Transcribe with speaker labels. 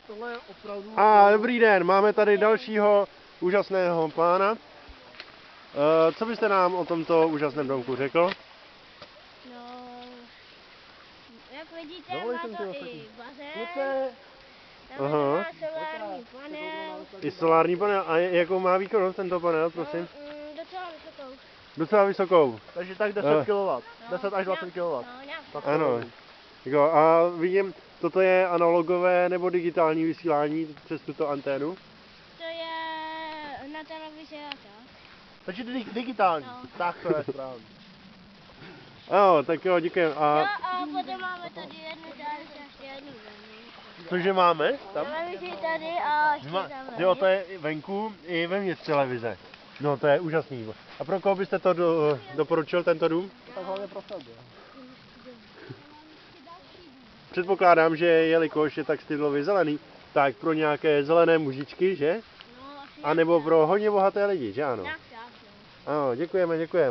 Speaker 1: tohle je opravdu...
Speaker 2: A dobrý den, máme tady dalšího úžasného pána. Co byste nám o tomto úžasném domku řekl?
Speaker 3: No, jak vidíte,
Speaker 2: Dovolím
Speaker 3: má
Speaker 2: jsem
Speaker 3: to
Speaker 2: si
Speaker 3: i
Speaker 2: ostatní.
Speaker 3: bazén, tam
Speaker 2: Aha.
Speaker 3: má solární panel.
Speaker 2: I solární panel. A jakou má výkonnost tento panel, prosím?
Speaker 3: Docela vysokou.
Speaker 2: Docela vysokou.
Speaker 1: Takže tak 10 kW, 10 až 20 kW.
Speaker 3: No, nějak.
Speaker 1: Tak
Speaker 2: Ano. Jo, a vidím, toto je analogové nebo digitální vysílání přes tuto anténu?
Speaker 3: To je na televizi a tak.
Speaker 1: Takže digitální,
Speaker 3: No.
Speaker 1: tak to je správně.
Speaker 2: Ano, tak jo, děkujem.
Speaker 3: Jo,
Speaker 2: A
Speaker 3: a potom máme tady jednu televizi a ještě jednu vevnitř.
Speaker 1: Cože máme tam?
Speaker 3: Televizi tady a ještě tam
Speaker 2: jo, to je venku i vevnitř televize. No, to je úžasný. A pro koho byste to doporučil, tento dům?
Speaker 1: Tak hlavně pro sebe.
Speaker 2: Předpokládám, že jelikož je tak stylově zelený, tak pro nějaké zelené mužičky, že?
Speaker 3: No, asi
Speaker 2: A nebo pro hodně bohaté lidi, že ano?
Speaker 3: nějak tak, jo.
Speaker 2: Ano, děkujeme, děkujeme.